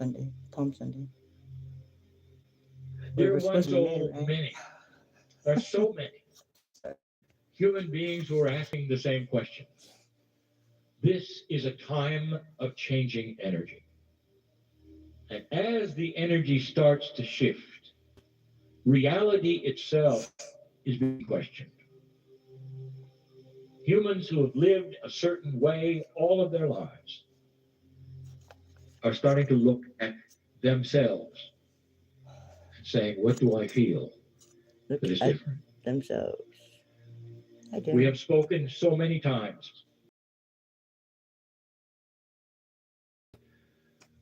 Sunday, Palm Sunday. There We're was supposed to be so married, right? many. There are so many human beings who are asking the same question. This is a time of changing energy. And as the energy starts to shift, reality itself is being questioned. Humans who have lived a certain way all of their lives are starting to look at themselves and saying, what do I feel Look that is at different? themselves. I do. We have spoken so many times.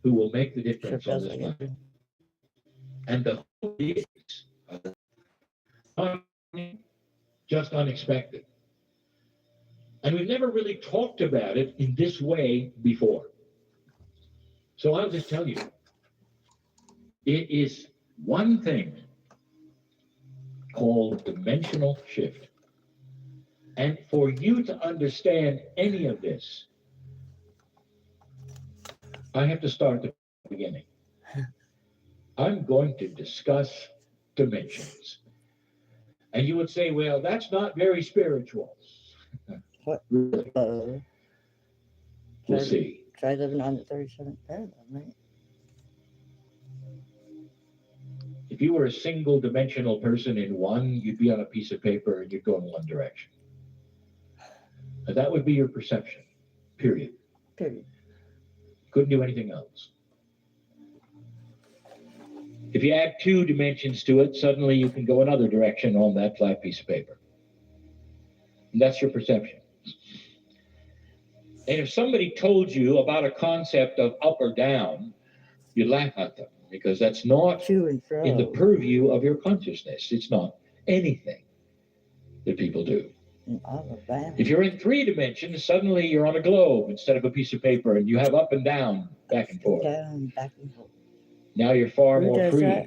Who will make the Sure difference on feels this like planet? it. And the hope is just unexpected. And we've never really talked about it in this way before. So I'll just tell you, it is one thing called dimensional shift. And for you to understand any of this, I have to start at the beginning. I'm going to discuss dimensions. And you would say, well, that's not very spiritual. What? Really? We'll see. Try living on the 37th paragraph, right? If you were a single dimensional person in one, you'd be on a piece of paper and you'd go in one direction. And that would be your perception, period. Period. Couldn't do anything else. If you add 2 dimensions to it, suddenly you can go another direction on that flat piece of paper. And that's your perception. And if somebody told you about a concept of up or down, you'd laugh at them because that's not To and fro. in the purview of your consciousness. It's not anything that people do. And all of that. If you're in 3 dimensions, suddenly you're on a globe instead of a piece of paper and you have up and down, back and forth. Down, back and forth. Now you're far Who more does free. that?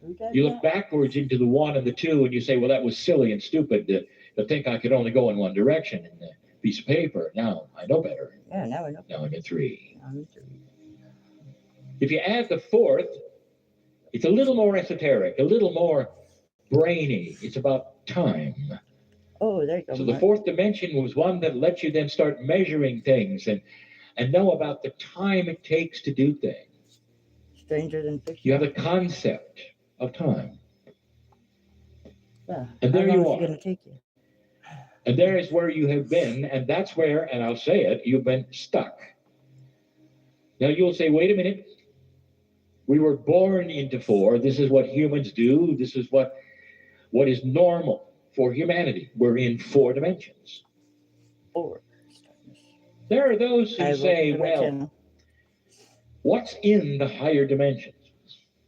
Who does You look that? backwards into the 1 and the 2 and you say, well, that was silly and stupid to think I could only go in one direction in a piece of paper. Now I know better. Yeah, now I know. Now I'm in 3. Now I'm 3. If you add the 4th, it's a little more esoteric, a little more brainy. It's about time. Oh, there you go. So the 4th dimension was one that lets you then start measuring things and know about the time it takes to do things. Stranger than fiction. You have a concept of time. Yeah. And there How long you is are. it going to take you? And there is where you have been, and that's where, and I'll say it, you've been stuck. Now you'll say, wait a minute. We were born into 4. This is what humans do. This is what is normal for humanity. We're in 4 dimensions. 4. There are those who say, well, channel. what's in the higher dimensions?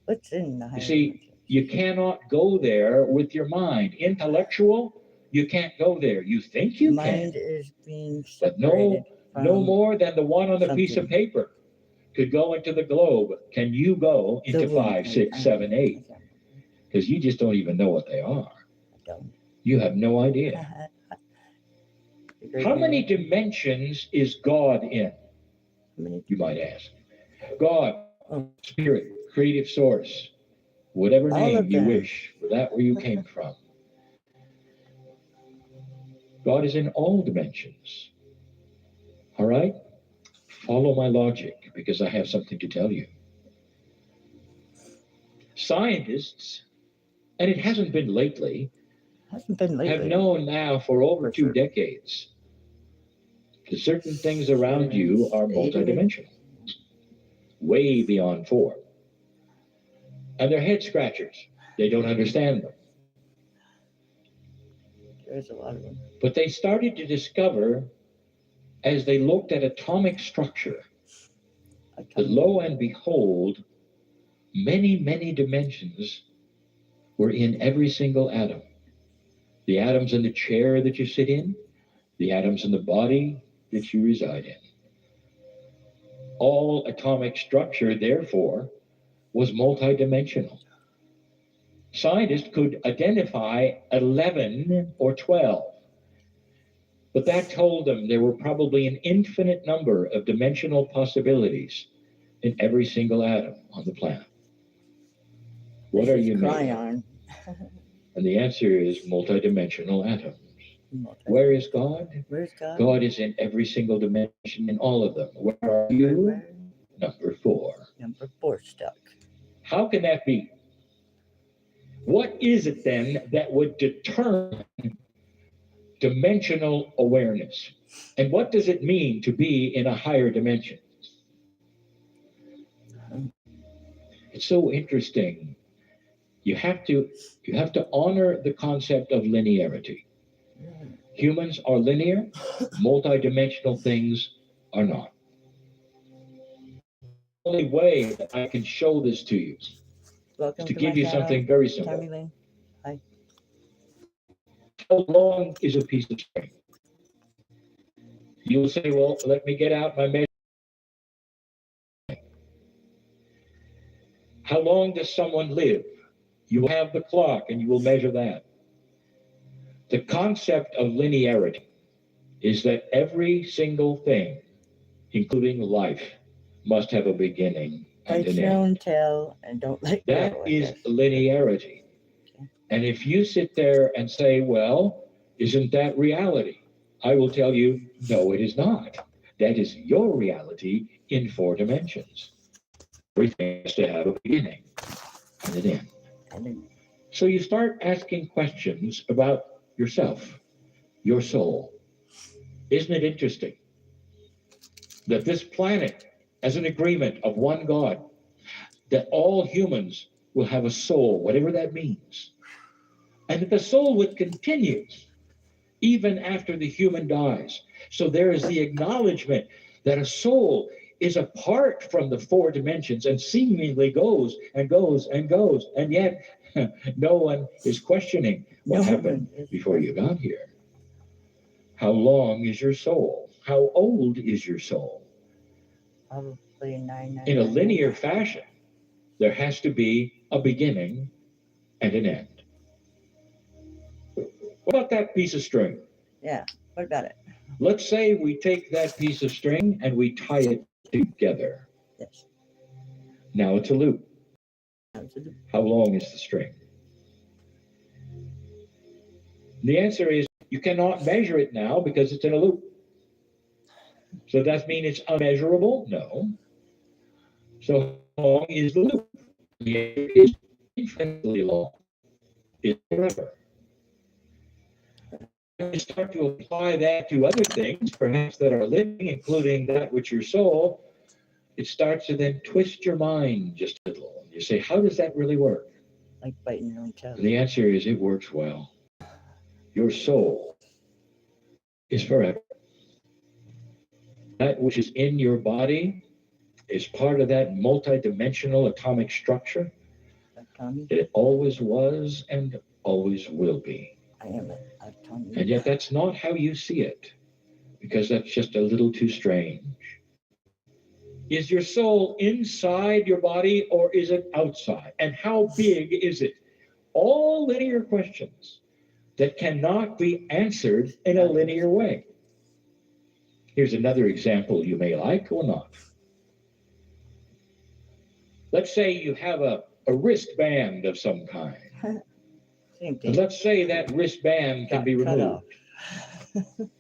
What's in the higher You see, dimension? you cannot go there with your mind. Intellectual, you can't go there. You think you Mind can, is being but separated no from more than the one on the piece of something. paper could go into the globe. Can you go into The 5, 6, 7, 8? Because you just don't even know what they are. I don't. You have no idea. How many dimensions is God in? You might ask. God, Spirit, Creative Source, whatever All name of you them. wish, for that where you came from. God is in all dimensions. All right? Follow my logic because I have something to tell you. Scientists, and it hasn't been lately, have known now for over 2 decades that certain things around you are multidimensional, way beyond 4. And they're head scratchers. They don't understand them. There's a lot of them. But they started to discover, as they looked at atomic structure, that lo and behold, many, many dimensions were in every single atom. The atoms in the chair that you sit in, the atoms in the body that you reside in. All atomic structure, therefore, was multidimensional. Scientists could identify 11 or 12, but that told them there were probably an infinite number of dimensional possibilities in every single atom on the planet? What are you made of? Kryon. And the answer is multidimensional atoms. Where is God? Where's God? God is in every single dimension in all of them. Where are you? Where? Number 4. Number 4 stuck. How can that be? What is it then that would determine dimensional awareness? And what does it mean to be in a higher dimension? It's so interesting. You have to honor the concept of linearity. Humans are linear, multidimensional things are not. The only way that I can show this to you Welcome is to to give my you channel, something very simple. Tammy Lynn. Hi. How long is a piece of string? You'll say, well, let me get out my measure. How long does someone live? You will have the clock and you will measure that. The concept of linearity is that every single thing, including life, must have a beginning and Bite an your end. own tail and don't let go. That I is guess. linearity. And if you sit there and say, well, isn't that reality? I will tell you, no, it is not. That is your reality in 4 dimensions. Everything has to have a beginning and an end. And then, So you start asking questions about yourself, your soul. Isn't it interesting that this planet has an agreement of one God, that all humans will have a soul, whatever that means, and that the soul would continue even after the human dies. So there is the acknowledgement that a soul is apart from the 4 dimensions and seemingly goes and goes and goes, and yet no one is questioning what happened before you got here. How long is your soul? How old is your soul? probably 9. In a linear fashion, there has to be a beginning and an end. What about that piece of string? Yeah. What about it? Let's say we take that piece of string and we tie it together. Yes. Now it's a loop. Absolutely. How long is the string? The answer is you cannot measure it now because it's in a loop. So does that mean it's unmeasurable? No. So how long is the loop? It is infinitely long. It's forever. When you start to apply that to other things, perhaps that are living, including that which your soul, it starts to then twist your mind just a little. You say, how does that really work? Like biting your own tail. And the answer is it works well. Your soul is forever. That which is in your body is part of that multidimensional atomic structure. It always was and always will be. I am a Tommy. And yet that's not how you see it, because that's just a little too strange. Is your soul inside your body or is it outside? And how big is it? All linear questions that cannot be answered in a linear way. Here's another example you may like or not. Let's say you have a wristband of some kind. Same And thing. let's say that wristband can be Cut removed.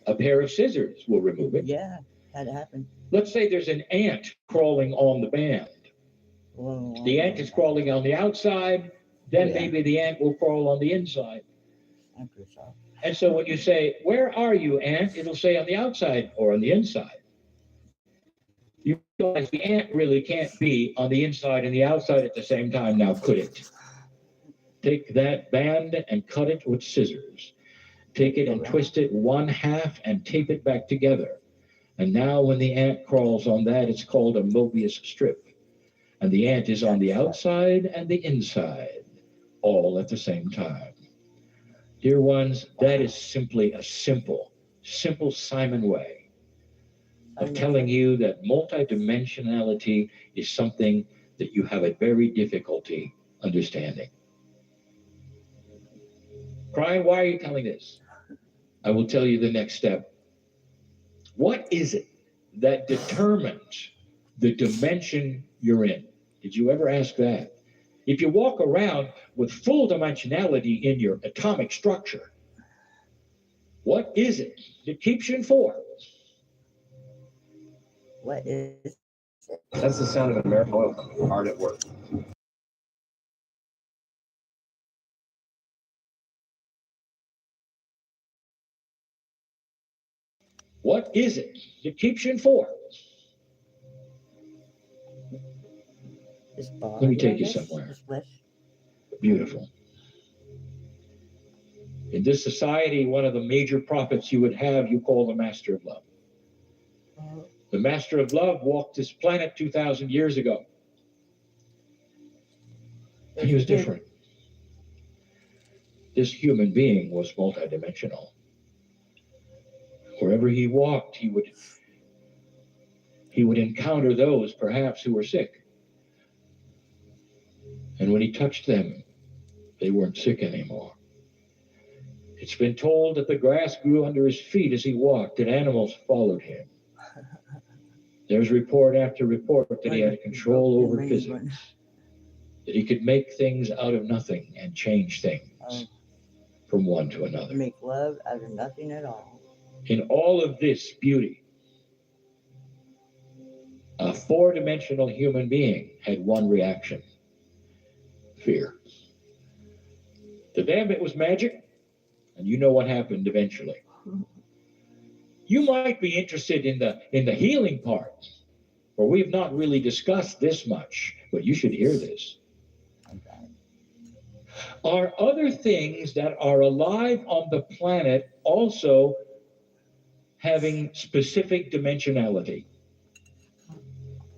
A pair of scissors will remove it. Yeah, that happened. Let's say there's an ant crawling on the band. Whoa. The ant is crawling on the outside, then Yeah. maybe the ant will crawl on the inside. Microsoft. And so when you say, where are you, ant? It'll say on the outside or on the inside. You realize the ant really can't be on the inside and the outside at the same time now, could it? Take that band and cut it with scissors. Take it and twist it 1/2 and tape it back together. And now when the ant crawls on that, it's called a Mobius strip. And the ant is on the outside and the inside, all at the same time. Dear ones, that is simply a simple Simon way of telling you that multidimensionality is something that you have a very difficulty understanding. Kryon, why are you telling this? I will tell you the next step. What is it that determines the dimension you're in? Did you ever ask that? If you walk around with full dimensionality in your atomic structure, what is it that keeps you in four? What is it? That's the sound of an American oil company hard at work. What is it that keeps you in four? This body, Let me take I you guess, somewhere. this flesh. Beautiful. In this society, one of the major prophets you would have, you call the Master of Love. The Master of Love walked this planet 2,000 years ago. And he was different. This human being was multidimensional. Wherever he walked, he would encounter those perhaps who were sick. And when he touched them, they weren't sick anymore. It's been told that the grass grew under his feet as he walked, and animals followed him. There's report after report that he had control over physics, that he could make things out of nothing and change things from one to another. Make love out of nothing at all. In all of this beauty, a four-dimensional human being had one reaction: fear. To them, it was magic, and you know what happened eventually. You might be interested in the healing part, for we've not really discussed this much, but you should hear this. Okay. Are other things that are alive on the planet also having specific dimensionality?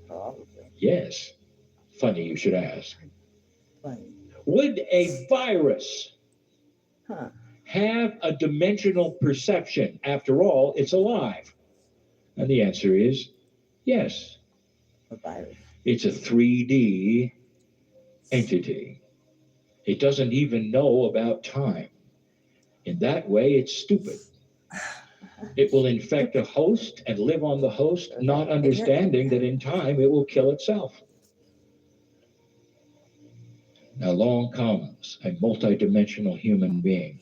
Probably. Yes. Funny you should ask. Funny. Would a virus have a dimensional perception? After all, it's alive. And the answer is yes. A virus. It's a 3D entity. It doesn't even know about time. In that way, it's stupid. It will infect a host and live on the host, not understanding that in time it will kill itself. Now along comes a multidimensional human being,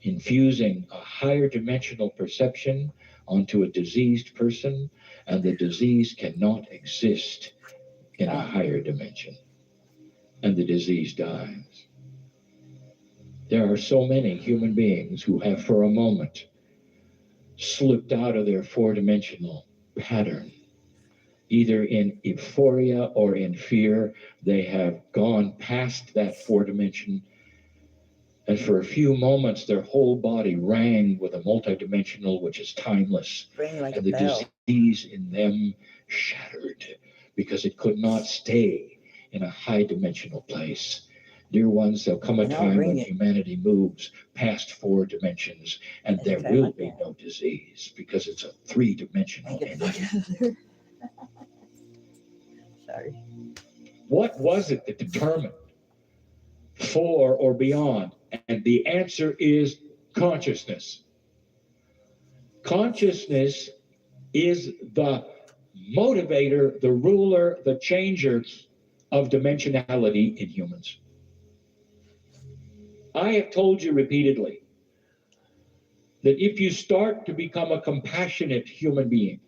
infusing a higher dimensional perception onto a diseased person, and the disease cannot exist in a higher dimension, and the disease dies. There are so many human beings who have for a moment slipped out of their four-dimensional pattern. Either in euphoria or in fear, they have gone past that four-dimension, and for a few moments their whole body rang with a multidimensional which is timeless, Like and the disease in them shattered because it could not stay in a high-dimensional place. Dear ones, there'll come a time when humanity moves past four dimensions, and there will be no disease because it's a three-dimensional entity. Sorry. What was it that determined four or beyond? And the answer is consciousness. Consciousness is the motivator, the ruler, the changer of dimensionality in humans. I have told you repeatedly that if you start to become a compassionate human being,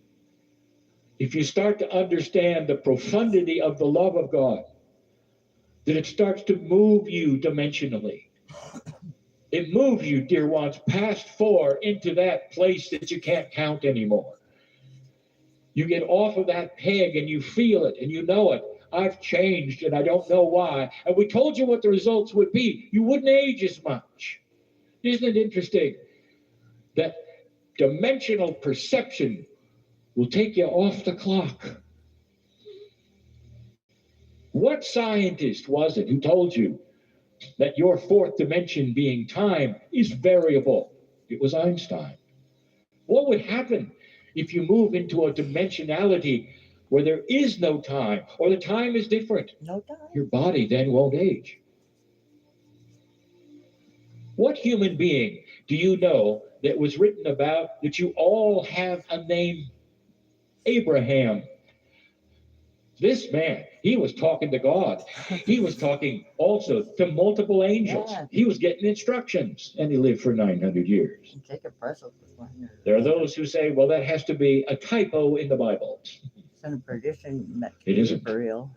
if you start to understand the profundity of the love of God, that it starts to move you dimensionally. It moves you, dear ones, past four into that place that you can't count anymore. You get off of that peg and you feel it and you know it. I've changed and I don't know why. And we told you what the results would be. You wouldn't age as much. Isn't it interesting that dimensional perception will take you off the clock? What scientist was it who told you that your fourth dimension, being time, is variable? It was Einstein. What would happen if you move into a dimensionality where there is no time, or the time is different? No time. Your body then won't age. What human being do you know that was written about that you all have a name? Abraham, This man, he was talking to God. He was talking also to multiple angels. Yeah. He was getting instructions, and he lived for 900 years. Jacob Russell was one. There are those who say, well, that has to be a typo in the Bible. Son of perdition. It isn't. For real.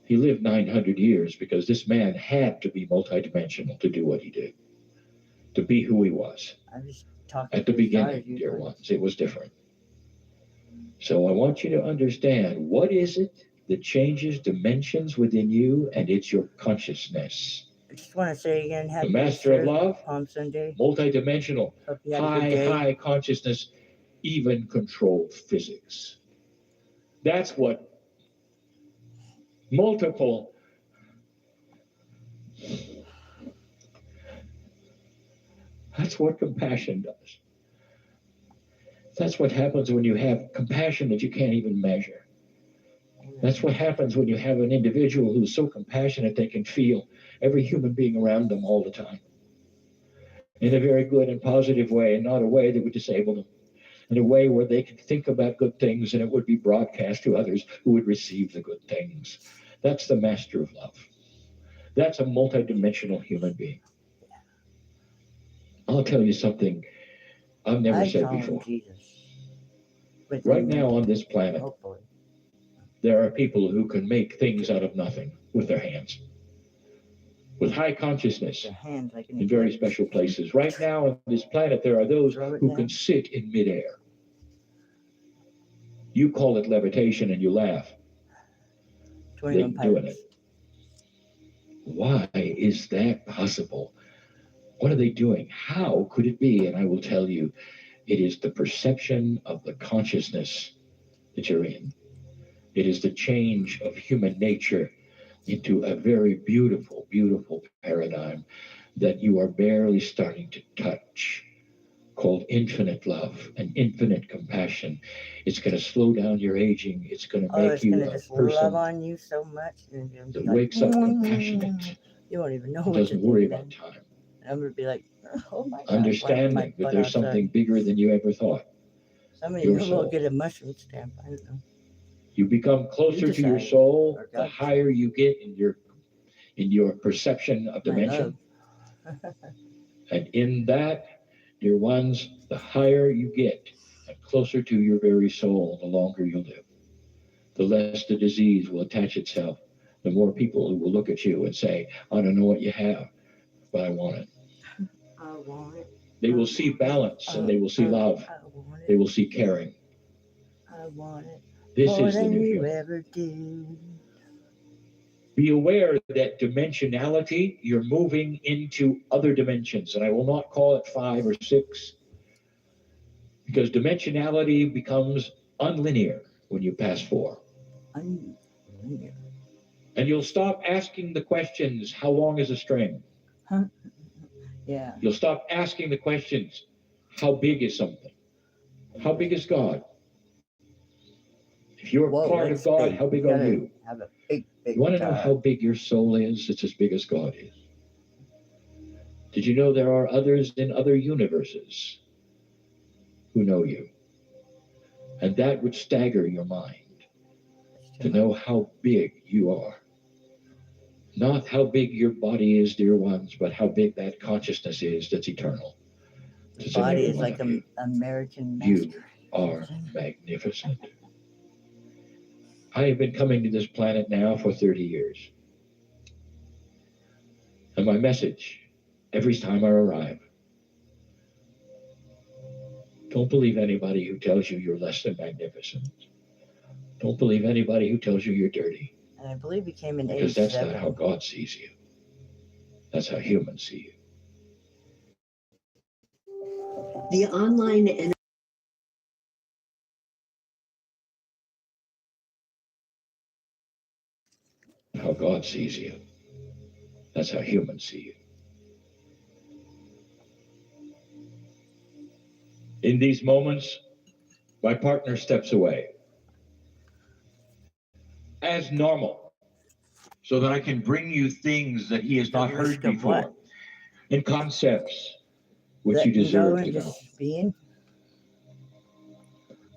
He lived 900 years because this man had to be multidimensional to do what he did, to be who he was. I was talking At the beginning, dear ones, it was different. So I want you to understand, what is it that changes dimensions within you? And it's your consciousness. I just want to say again, The happy master of Easter, love, Palm Sunday. multidimensional, Hope you had a good day. high consciousness, even controlled physics. That's what multiple that's what compassion does. That's what happens when you have compassion that you can't even measure. That's what happens when you have an individual who's so compassionate they can feel every human being around them all the time. In a very good and positive way, and not a way that would disable them. In a way where they can think about good things and it would be broadcast to others who would receive the good things. That's the master of love. That's a multidimensional human being. I'll tell you something I've never said before. Right now on this planet, there are people who can make things out of nothing with their hands. With high consciousness in very special places. Right now on this planet, there are those who can sit in midair. You call it levitation and you laugh. They're doing it. Why is that possible? What are they doing? How could it be? And I will tell you, it is the perception of the consciousness that you're in. It is the change of human nature into a very beautiful, beautiful paradigm that you are barely starting to touch, called infinite love and infinite compassion. It's going to slow down your aging. It's going to make you a person love on you so much that wakes up compassionate. You won't even know. Doesn't worry about time. And I'm going to be like, oh my God. Understanding that there's something bigger than you ever thought. Some of you will get a mushroom stamp. I don't know. You become closer to your soul the higher you get in your perception of dimension. And in that, dear ones, the higher you get and closer to your very soul, the longer you'll live. The less the disease will attach itself. The more people who will look at you and say, I don't know what you have, but I want it. I want it. They will see balance and they will see love. They will see caring. I want it. This is the new human. Be aware that dimensionality, you're moving into other dimensions, and I will not call it 5 or 6, because dimensionality becomes unlinear when you pass 4. Unlinear. And you'll stop asking the questions, how long is a string? Huh? Yeah. You'll stop asking the questions, how big is something? How big is God? If you're part of God, how big are you? Have a big You want to know how big your soul is? It's as big as God is. Did you know there are others in other universes who know you? And that would stagger your mind to know how big you are. Not how big your body is, dear ones, but how big that consciousness is that's eternal. The body is like an American master. You are magnificent. I have been coming to this planet now for 30 years. And my message, every time I arrive, don't believe anybody who tells you you're less than magnificent. Don't believe anybody who tells you you're dirty. And I believe he came in 87. Because that's not how God sees you. That's how humans see you. The online How God sees you. That's how humans see you. In these moments, my partner steps away as normal so that I can bring you things that he has not heard before and concepts which you deserve to know.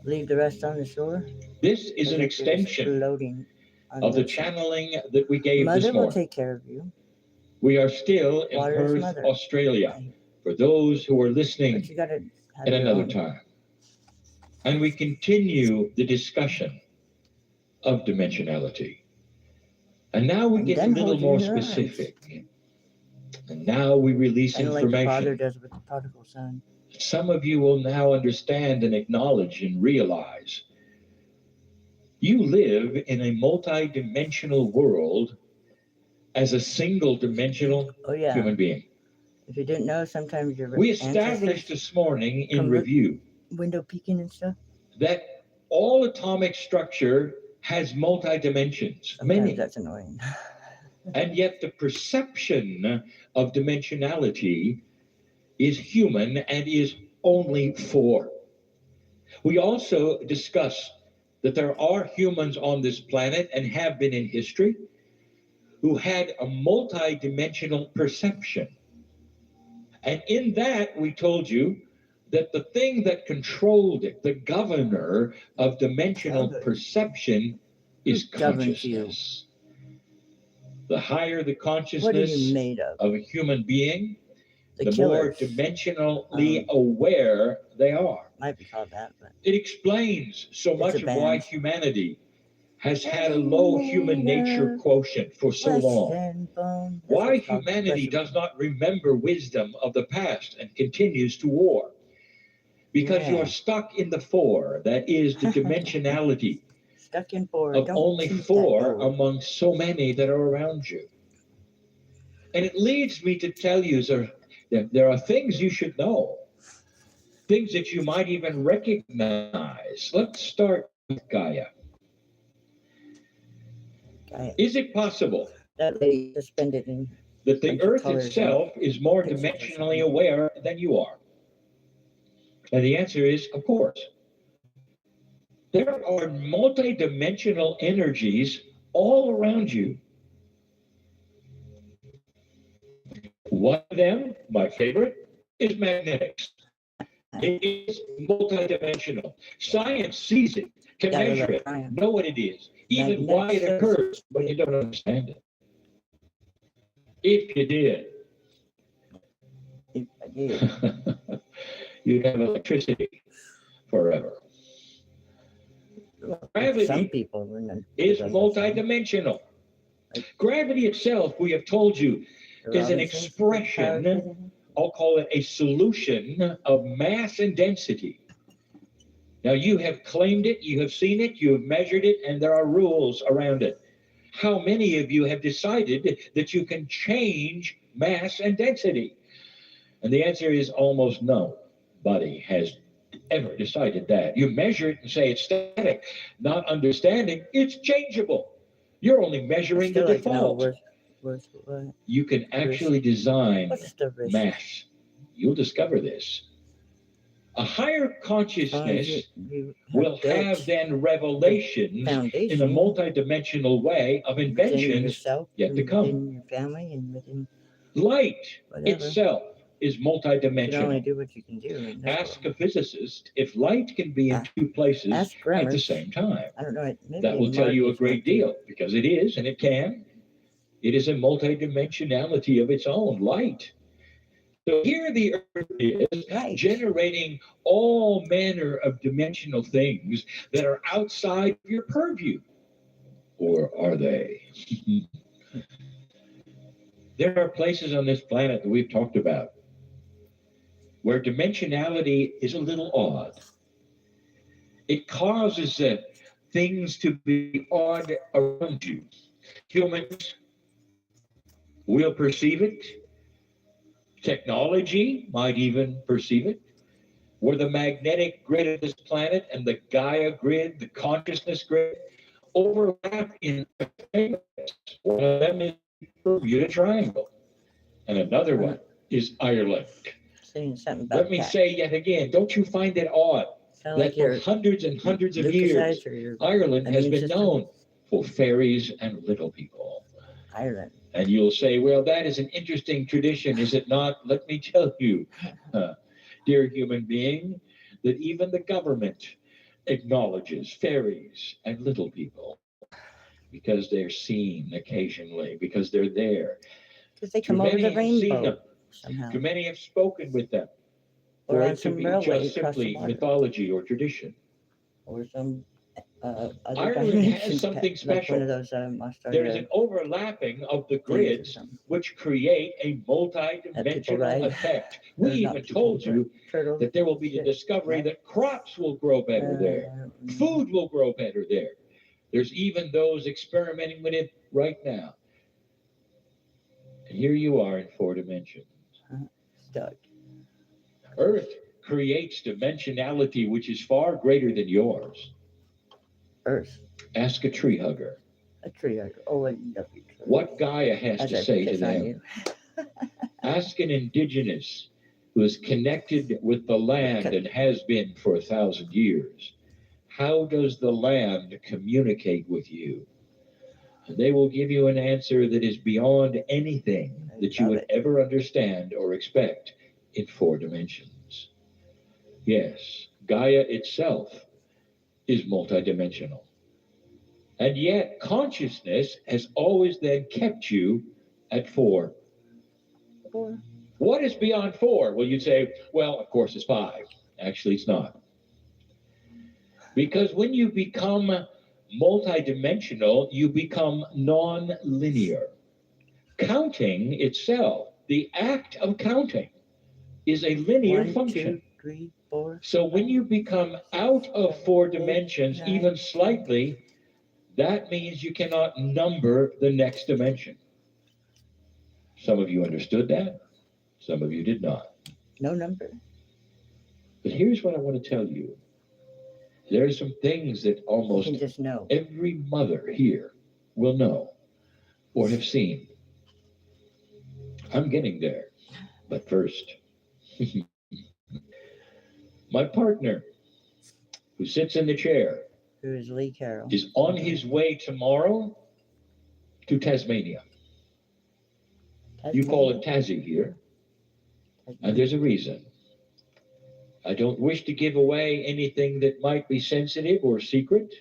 Leave the rest on the shore? This is an Or they're extension floating on of the sea? channeling that we gave Mother this will morning. take care of you. We are still in Water is Perth, mother. Australia, Right. for those who are But listening you gotta have at your another own. time. And we continue the discussion of dimensionality. And now we And get a then little hold more your arms. specific. And now we release Kind of like the Father information. does with the prodigal son. Some of you will now understand and acknowledge and realize you live in a multi-dimensional world as a single-dimensional Oh yeah. human being. If you didn't know, sometimes your We established ancestors this morning in come review window peeking and stuff. that all atomic structure has multi-dimensions, Sometimes many. that's annoying. And yet the perception of dimensionality is human and is only 4. We also discuss that there are humans on this planet and have been in history who had a multi-dimensional perception. And in that, we told you that the thing that controlled it, the governor of dimensional perception, is Who governs you? consciousness. The higher the What are consciousness you made of? a human being, The the more killers. dimensionally aware they are. Might be called that, but It explains so It's much a of why band. humanity has had a low human nature quotient for so flesh long. and bone. That's what Why it's called, humanity flesh does not remember wisdom of the past and continues to war. Because Yeah. you're stuck in the 4, that is the dimensionality Stuck in 4. of Don't only shoot that 4 door. among so many that are around you. And it leads me to tell you that there are things you should know, things that you might even recognize. Let's start with Gaia. Gaia. Is it possible That lady suspended in that the bunch of Earth colors itself is more pictures or dimensionally something. aware than you are? And the answer is, of course. There are multidimensional energies all around you. One of them, my favorite, is magnetics. It is multidimensional. Science sees it, can Gotta measure love it, Kryon. know what it is, even why it Magnetics. occurs, but you don't understand it. If you did, If I did. you'd have electricity forever. Well, Gravity some people is multidimensional. Gravity itself, we have told you, is an expression, I'll call it a solution of mass and density. Now, you have claimed it, you have seen it, you have measured it, and there are rules around it. How many of you have decided that you can change mass and density? And the answer is almost nobody has ever decided that. You measure it and say it's static, not understanding it's changeable. You're only measuring the default. You can actually design mass. You'll discover this. A higher consciousness will have then revelations in a multidimensional way of inventions yet to come. Within your family and within light whatever. Itself is multidimensional. You can only do what you can do. Ask a physicist if light can be in 2 places at the same time. I don't know. That will tell you a great deal, because it is, and it can. It is a multidimensionality of its own, light. So here the Earth is generating all manner of dimensional things that are outside of your purview. Or are they? There are places on this planet that we've talked about where dimensionality is a little odd. It causes things to be odd around you. Humans will perceive it. Technology might even perceive it. Where the magnetic grid of this planet and the Gaia grid, the consciousness grid, overlap in areas. One of them is the Bermuda Triangle, and another one is Ireland. Let me say yet again, don't you find it odd that for hundreds and hundreds of years, Ireland has been known for fairies and little people? Ireland. And you'll say, well, that is an interesting tradition, is it not? Let me tell you, dear human being, that even the government acknowledges fairies and little people because they're seen occasionally, because they're there. Because they Too come over many the have seen them. rainbow somehow. Too many have spoken with them. Or For on it to some be railway just across the simply water. mythology or tradition. Or some other Ireland dimension, has something like special. one of those There is Australia an overlapping of the things or grids something. which create a multi-dimensional ride. effect. Or We not even people, told but you turtles that there will be the shit, discovery right? that crops will grow better there. I don't know. Food will grow better there. There's even those experimenting with it right now. And here you are in 4 dimensions. Stuck. Earth creates dimensionality which is far greater than yours. Earth. Ask a tree hugger. A tree. Oh, I love you. What Gaia has As to I say to piss on them. you. Ask an indigenous who is connected with the land and has been for 1,000 years. How does the land communicate with you? And they will give you an answer that is beyond anything that you would ever understand or expect in 4 dimensions. Yes, Gaia itself is multidimensional. And yet consciousness has always then kept you at 4. What is beyond 4? Well, you'd say, well, of course it's 5. Actually, it's not. Because when you become multidimensional, you become non-linear. Counting itself, the act of counting, is a linear 1, function. 2, 3, 4. So when you become out of 4 dimensions, 9, even slightly, that means you cannot number the next dimension. Some of you understood that. Some of you did not. No number. But here's what I want to tell you. There are some things that You almost can just know. every mother here will know or have seen. I'm getting there. But first, my partner, who sits in the chair, Who is Lee Carroll? is on his way tomorrow to Tasmania. You call it Tassie here, and there's a reason. I don't wish to give away anything that might be sensitive or secret,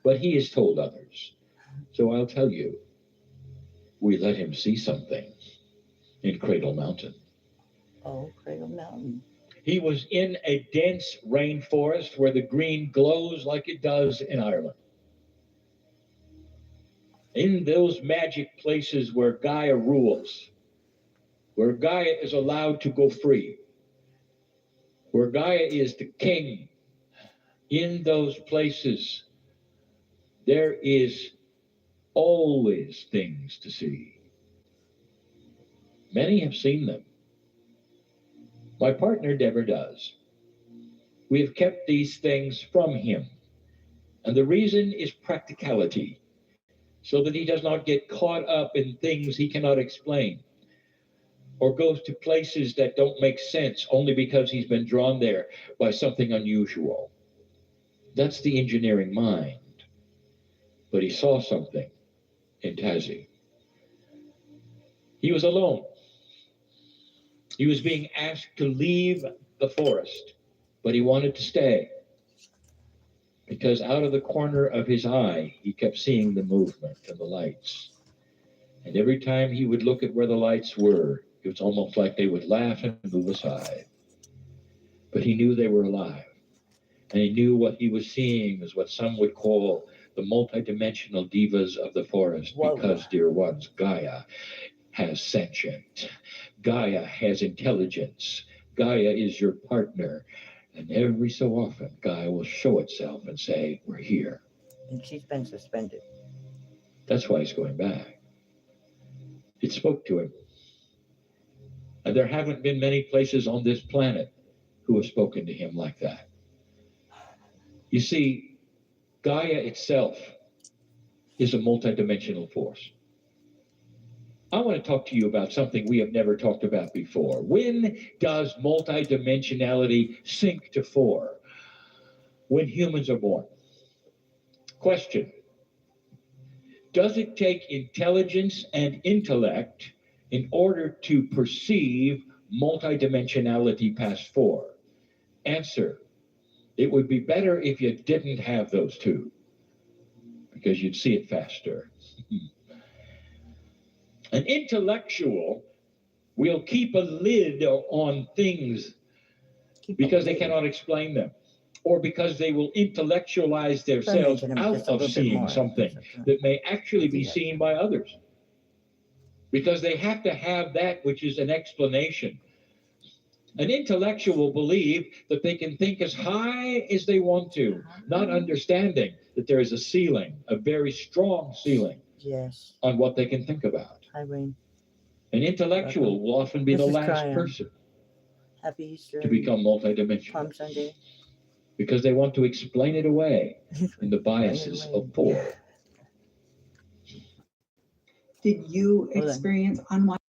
but he has told others. So I'll tell you, we let him see something in Cradle Mountain. Oh, Cradle Mountain. He was in a dense rainforest where the green glows like it does in Ireland. In those magic places where Gaia rules, where Gaia is allowed to go free, where Gaia is the king, in those places, there is always things to see. Many have seen them. My partner never does. We have kept these things from him. And the reason is practicality, so that he does not get caught up in things he cannot explain, or goes to places that don't make sense only because he's been drawn there by something unusual. That's the engineering mind. But he saw something in Tassie. He was alone. He was being asked to leave the forest, but he wanted to stay. Because out of the corner of his eye, he kept seeing the movement and the lights. And every time he would look at where the lights were, it was almost like they would laugh and move aside. But he knew they were alive. And he knew what he was seeing is what some would call the multidimensional divas of the forest. Whoa. Because, dear ones, Gaia has sentient. Gaia has intelligence. Gaia is your partner. And every so often, Gaia will show itself and say, we're here. And she's been suspended. That's why he's going back. It spoke to him. And there haven't been many places on this planet who have spoken to him like that. You see, Gaia itself is a multidimensional force. I want to talk to you about something we have never talked about before. When does multidimensionality sink to 4? When humans are born. Question. Does it take intelligence and intellect in order to perceive multidimensionality past 4? Answer. It would be better if you didn't have those two, because you'd see it faster. An intellectual will keep a lid on things because they cannot explain them, or because they will intellectualize themselves out of seeing something that may actually be seen by others. Because they have to have that which is an explanation. An intellectual will believe that they can think as high as they want to, not understanding that there is a ceiling, a very strong ceiling, yes, on what they can think about. hi Wayne. An intellectual will often be the Mrs. last Kryon. person Happy Easter. to become multidimensional, Palm Sunday. because they want to explain it away in the biases of four. Did you Hold on. experience unwanted?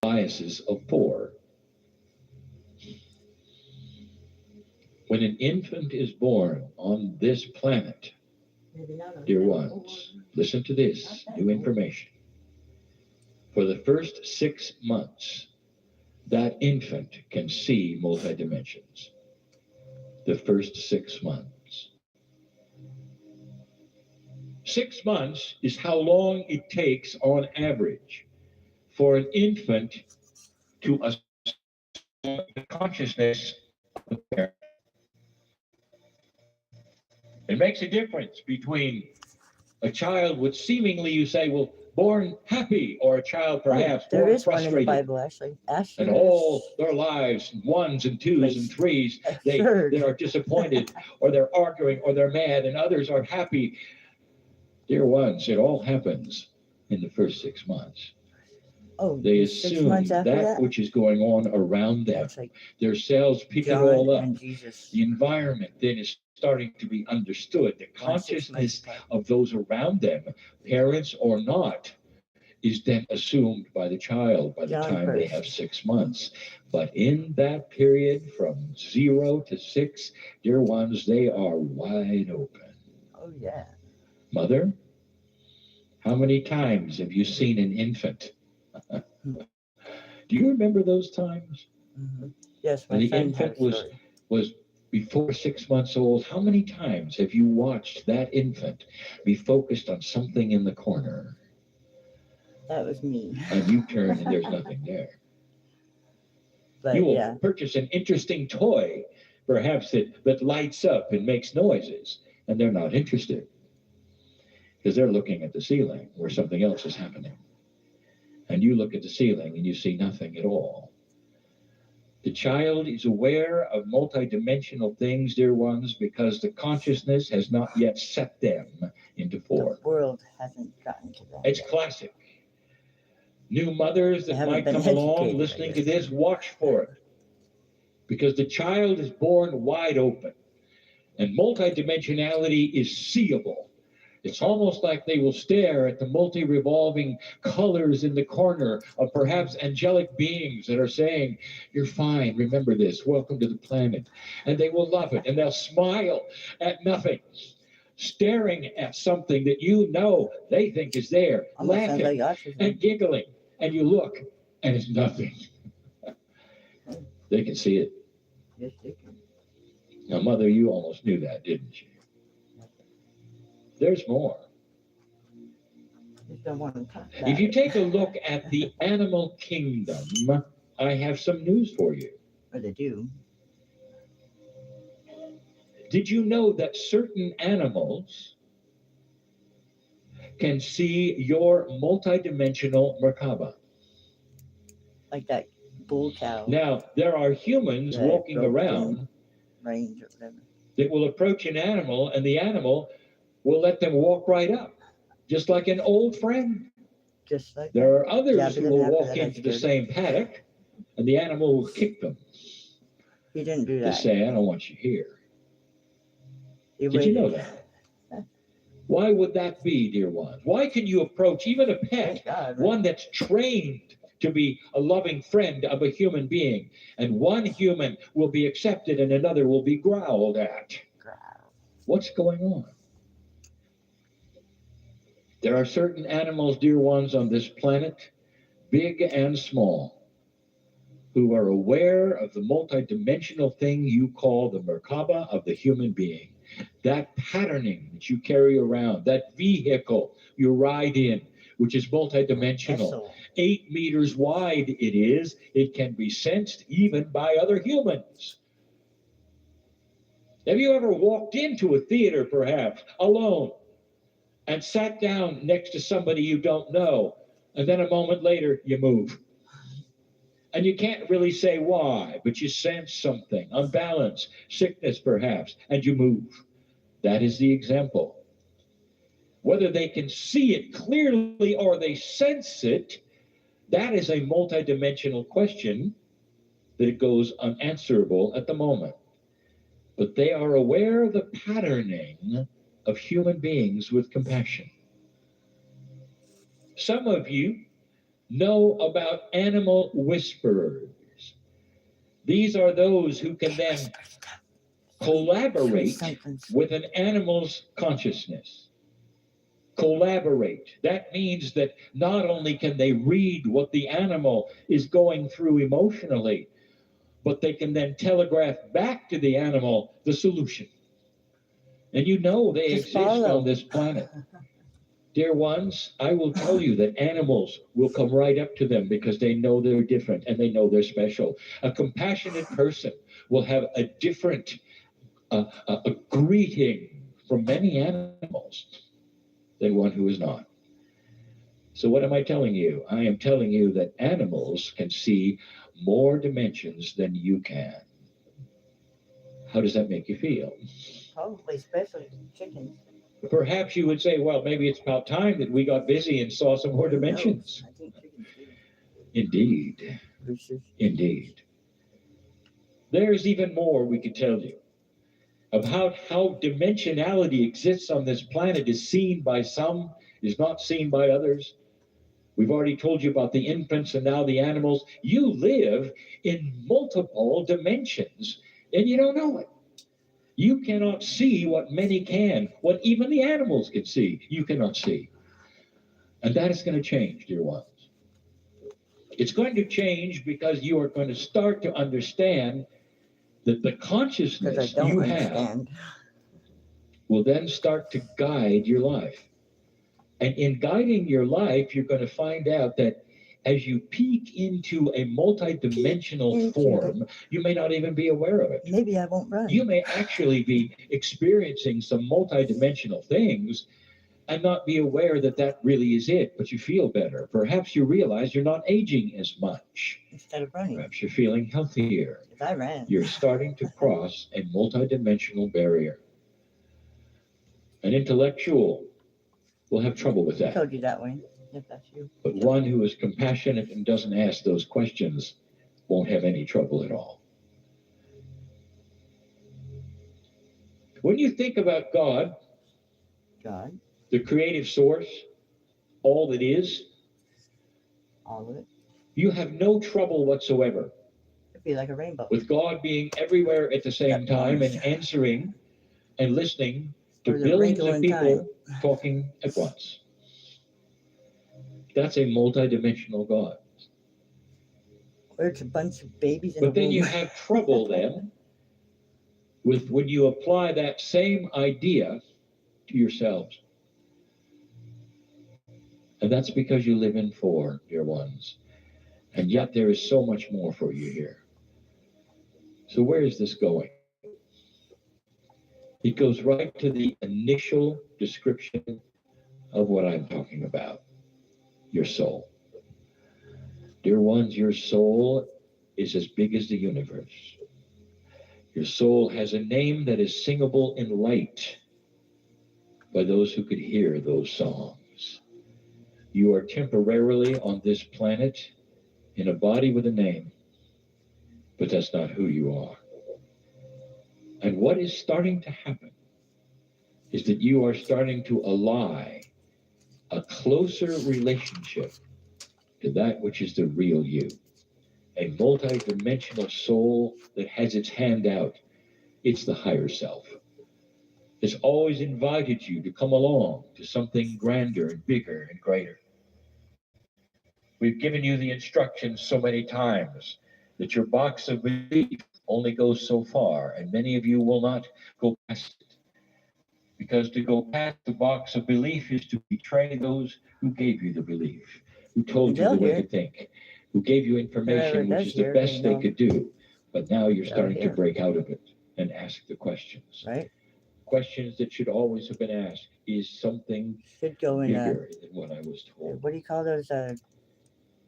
Biases of four. When an infant is born on this planet, dear ones, listen to this new information. For the first 6 months, that infant can see multidimensions. The first 6 months. 6 months is how long it takes on average for an infant to assume the consciousness of the parent. It makes a difference between a child with seemingly, you say, well, born happy, or a child perhaps there born is one in the frustrated, Bible, actually. Asher and all their lives, ones and twos and threes, they are disappointed, or they're arguing, or they're mad, and others are happy. Dear ones, it all happens in the first 6 months. Oh, They 6 assume months after that which is going on around them. That's like Their cells pick it John all up. and Jesus. The environment then is starting to be understood. The 6 consciousness months apart. of those around them, parents or not, is then assumed by the child by the John time they first. have 6 months. But in that period from 0 to 6, dear ones, they are wide open. Oh, yeah. Mother, how many times have you seen an infant? Do you remember those times? Mm-hmm. Yes, my When the friend had a infant story. was before 6 months old, how many times have you watched that infant be focused on something in the corner? That was me. And you turn and there's nothing there. But You will yeah, purchase an interesting toy, perhaps that lights up and makes noises, and they're not interested because they're looking at the ceiling where something else is happening. And you look at the ceiling and you see nothing at all. The child is aware of multidimensional things, dear ones, because the consciousness has not yet set them into four. the world hasn't gotten to that. It's yet. classic. New mothers They that haven't might been come along educated, I listening to guess. this, watch for it. Because the child is born wide open. And multidimensionality is seeable. It's almost like they will stare at the multi-revolving colors in the corner of perhaps angelic beings that are saying, you're fine, remember this, welcome to the planet. And they will love it, and they'll smile at nothing, staring at something that you know they think is there, Almost sounds laughing like autism. and giggling, and you look, and it's nothing. They can see it. Yes, they can. Now, Mother, you almost knew that, didn't you? There's more. Just don't want to talk about If you it. take a look at the animal kingdom, I have some news for you. Or they do. Did you know that certain animals can see your multidimensional Merkaba? Like that bull cow. Now, there are humans that walking broke around in range or whatever. that will approach an animal, and the animal will let them walk right up, just like an old friend. Just like There that. are others Yeah, but who then will after walk that, I into the scared same paddock, and the animal will kick them He didn't do to that. say, I don't want you here. He Did you know waited. that? Why would that be, dear ones? Why can you approach even a pet, Thank God, right? one that's trained to be a loving friend of a human being, and one human will be accepted and another will be growled at? What's going on? There are certain animals, dear ones, on this planet, big and small, who are aware of the multidimensional thing you call the Merkaba of the human being. That patterning that you carry around, that vehicle you ride in, which is multidimensional. 8 meters wide it is. It can be sensed even by other humans. Have you ever walked into a theater, perhaps, alone, and sat down next to somebody you don't know, and then a moment later you move? And you can't really say why, but you sense something, unbalance, sickness perhaps, and you move. That is the example. Whether they can see it clearly or they sense it, that is a multidimensional question that goes unanswerable at the moment. But they are aware of the patterning of human beings with compassion. Some of you know about animal whisperers. These are those who can then collaborate with an animal's consciousness. Collaborate. That means that not only can they read what the animal is going through emotionally, but they can then telegraph back to the animal the solution. And you know they exist on this planet. Dear ones, I will tell you that animals will come right up to them because they know they're different and they know they're special. A compassionate person will have a different a greeting from many animals than one who is not. So what am I telling you? I am telling you that animals can see more dimensions than you can. How does that make you feel? Probably, especially chickens. Perhaps you would say, well, maybe it's about time that we got busy and saw some more dimensions. I think chickens do. Indeed. Roosters. Indeed. There's even more we could tell you about how dimensionality exists on this planet, is seen by some, is not seen by others. We've already told you about the infants and now the animals. You live in multiple dimensions and you don't know it. You cannot see what many can, what even the animals can see, you cannot see. And that is going to change, dear ones. It's going to change because you are going to start to understand that the consciousness you have will then start to guide your life. And in guiding your life, you're going to find out that as you peek into a multidimensional form, you may not even be aware of it. Maybe I won't run. You may actually be experiencing some multidimensional things and not be aware that that really is it, but you feel better. Perhaps you realize you're not aging as much. Instead of running. Perhaps you're feeling healthier. If I ran. You're starting to cross a multidimensional barrier. An intellectual will have trouble with I that. told you that way. If that's you. But one who is compassionate and doesn't ask those questions won't have any trouble at all. When you think about God, the creative source, all that is, all of it, you have no trouble whatsoever. It'd be like a rainbow. With God being everywhere at the same time and answering and listening to billions of people talking at once. That's a multidimensional God. Or it's a bunch of babies in But then you have trouble then with when you apply that same idea to yourselves. And that's because you live in 4, dear ones. And yet there is so much more for you here. So where is this going? It goes right to the initial description of what I'm talking about. Your soul. Dear ones, your soul is as big as the universe. Your soul has a name that is singable in light by those who could hear those songs. You are temporarily on this planet in a body with a name, but that's not who you are. And what is starting to happen is that you are starting to ally a closer relationship to that which is the real you. A multi-dimensional soul that has its hand out. It's the higher self. It's always invited you to come along to something grander and bigger and greater. We've given you the instructions so many times that your box of belief only goes so far, and many of you will not go past it. Because to go past the box of belief is to betray those who gave you the belief, who told you the way to think, who gave you information which is the best they could do. But now you're starting to break out of it and ask the questions. Right. Questions that should always have been asked. Is something Should go in bigger than what I was told? what do you call those Is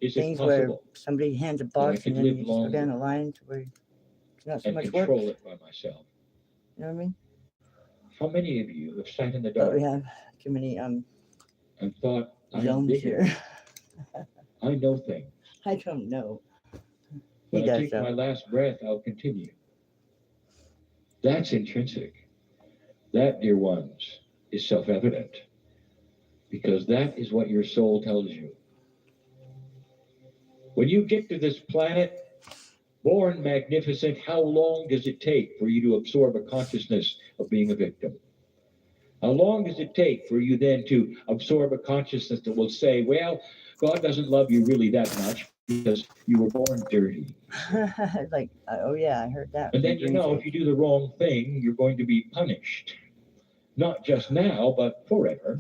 it things where possible somebody hands a that I box could and then live you just go down longer the line to where it's not so and much work? control it by myself? You know what I mean? How many of you have sat in the But dark we have too many and thought, I'm zones bigger, here. I know things. I don't know. When He I does take though. my last breath, I'll continue. That's intrinsic. That, dear ones, is self-evident. Because that is what your soul tells you. When you get to this planet, born magnificent, how long does it take for you to absorb a consciousness of being a victim? How long does it take for you then to absorb a consciousness that will say, well, God doesn't love you really that much because you were born dirty? Like, oh yeah, I heard that. And then you know if you do the wrong thing, you're going to be punished. Not just now, but forever,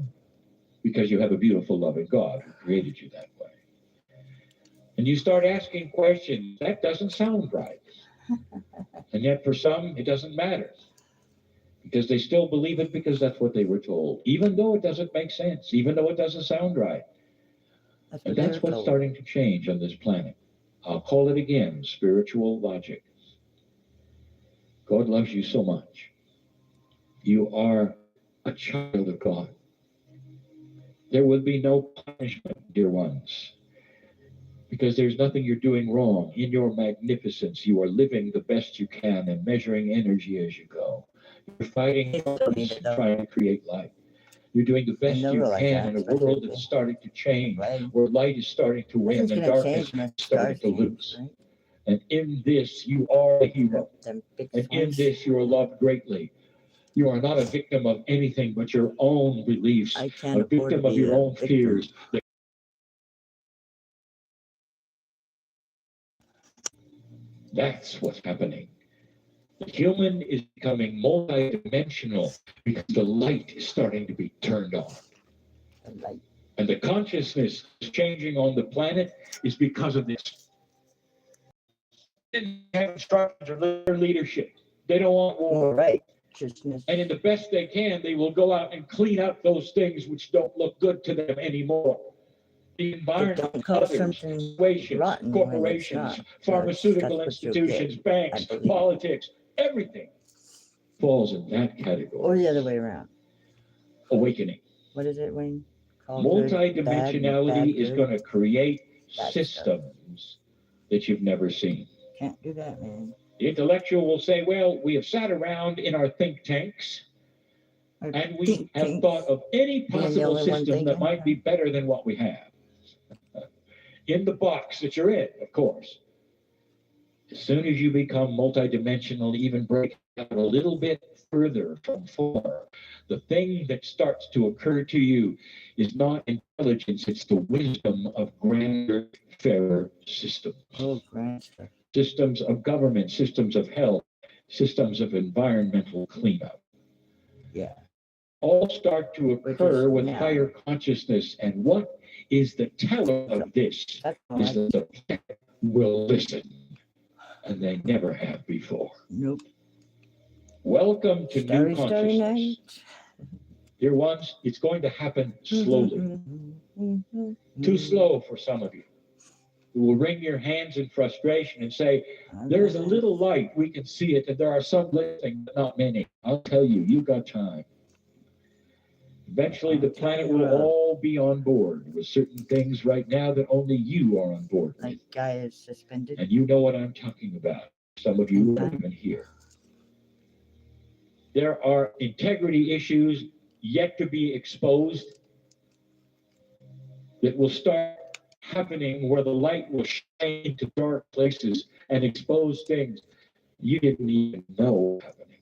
because you have a beautiful, loving God who created you that way. And you start asking questions, that doesn't sound right. And yet for some, it doesn't matter. Because they still believe it because that's what they were told, even though it doesn't make sense, even though it doesn't sound right. And that's what's starting to change on this planet. I'll call it again, spiritual logic. God loves you so much. You are a child of God. There will be no punishment, dear ones, because there's nothing you're doing wrong. In your magnificence, you are living the best you can and measuring energy as you go. You're fighting darkness and trying to create light. You're doing the best you can in a world that's starting to change, where light is starting to win and darkness is starting to lose. Right? And in this, you are a hero. And in this, you are loved greatly. You are not a victim of anything but your own beliefs, I can't a victim of your own fears. That's what's happening. The human is becoming multidimensional because the light is starting to be turned on. And the consciousness is changing on the planet is because of this. They didn't have instructions or leadership. They don't want war. Right. And in the best they can, they will go out and clean up those things which don't look good to them anymore. The environment, others, situations, corporations, pharmaceutical institutions, banks, politics, everything falls in that category. Or the other way around. Awakening. What is it, Wayne? Called multidimensionality is going to create Bad systems that you've never seen. Can't do that, man. The intellectual will say, well, we have sat around in our think tanks and we have thought of any possible system that might be better than what we have. In the box that you're in, of course. As soon as you become multidimensional, even break out a little bit further from form, the thing that starts to occur to you is not intelligence, it's the wisdom of grander, fairer systems. Oh, grandster. Systems of government, systems of health, systems of environmental cleanup. Yeah. All start to occur with higher consciousness. And what is the teller of this is that the planet will listen, and they never have before. Nope. Welcome to new consciousness. Dear ones, it's going to happen slowly. Too slow for some of you. You will wring your hands in frustration and say, there's a little light, we can see it, and there are some listening, but not many. I'll tell you, you've got time. Eventually, the planet will all be on board with certain things right now that only you are on board with. Like guy is suspended. And you know what I'm talking about. Some of you are even here. There are integrity issues yet to be exposed that will start happening where the light will shine into dark places and expose things you didn't even know were happening.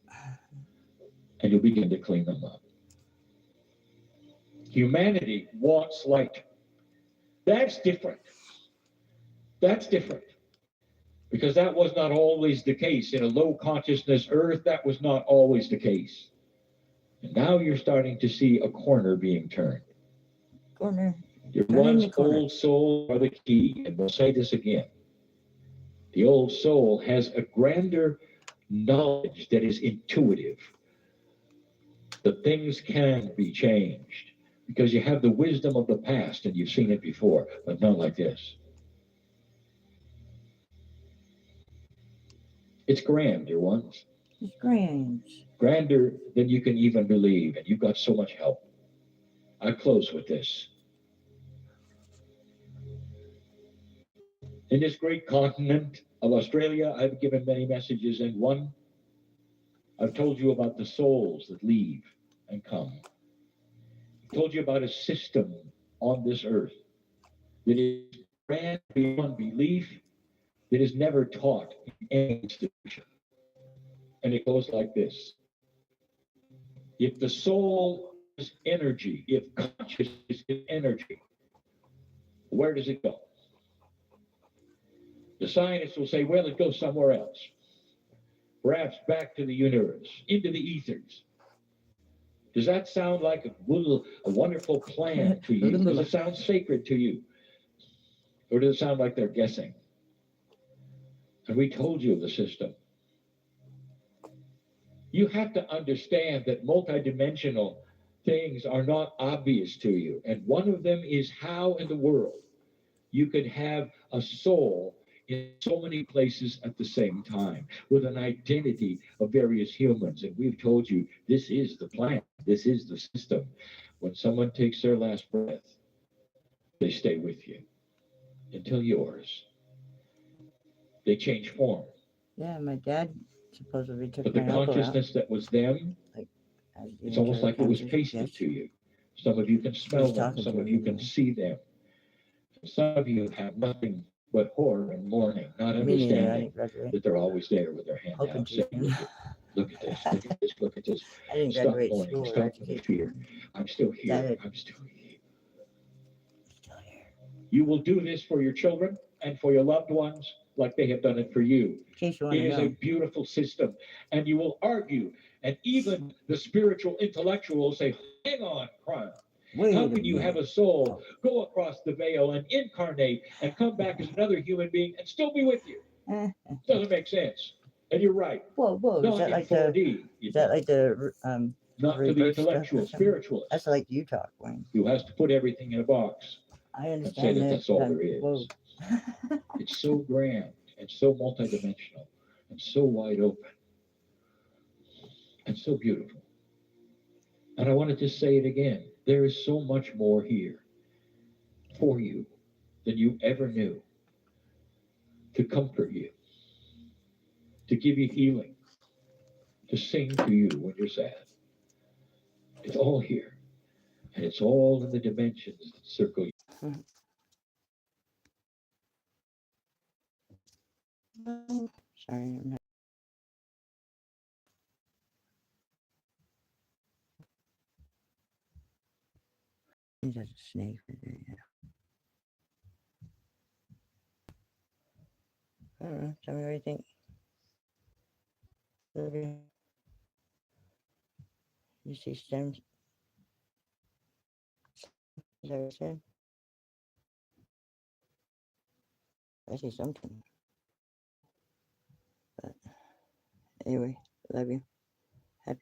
And you'll begin to clean them up. Humanity wants light. That's different. That's different. Because that was not always the case. In a low consciousness earth, that was not always the case. And now you're starting to see a corner being turned. Corner. Your Turn in one's the corner. old soul are the key. And we'll say this again. The old soul has a grander knowledge that is intuitive. That things can be changed. Because you have the wisdom of the past and you've seen it before, but not like this. It's grand, dear ones. It's grand. Grander than you can even believe, and you've got so much help. I close with this. In this great continent of Australia, I've given many messages, and one, I've told you about the souls that leave and come. I've told you about a system on this earth that is grand beyond belief, that is never taught in any institution. And it goes like this. If the soul is energy, if consciousness is energy, where does it go? The scientists will say, well, it goes somewhere else. Perhaps back to the universe, into the ethers. Does that sound like a wonderful plan to you? Does it sound sacred to you? Or does it sound like they're guessing? And we told you the system. You have to understand that multidimensional things are not obvious to you. And one of them is how in the world you could have a soul in so many places at the same time with an identity of various humans. And we've told you this is the plan. This is the system. When someone takes their last breath, they stay with you until yours. They change form. Yeah, my dad supposedly took But the my uncle out. consciousness that was them, it's almost like it was pasted to you. Some of you can smell them. Some of you can see them. Some of you have nothing but horror and mourning, not understanding that they're always there with their hand out saying, look at this, look at this, look at this. I didn't Stop graduate mourning, school. stop the fear. I'm still here, I'm still here. You will do this for your children and for your loved ones like they have done it for you. In case you want It to is know. a beautiful system. And you will argue, and even the spiritual intellectual will say, hang on, Kryon. How can you have a soul go across the veil and incarnate and come back as another human being and still be with you? Doesn't make sense. And you're right. Whoa, Not is that in like 4D. the, is that like the not to the reverse stuff or intellectual, something? spiritualist That's like you talk, Wayne. who has to put everything in a box I and say understand that that. that's all but there is. whoa. It's so grand and so multidimensional and so wide open and so beautiful. And I want to just say it again. There is so much more here for you than you ever knew, to comfort you, to give you healing, to sing to you when you're sad. It's all here. And it's all in the dimensions that circle you. Sorry, I'm not. He's a snake right there, yeah. I don't know. Tell me what you think. Okay. You see stems? Is that what you said? I see something. But anyway, love you. Happy.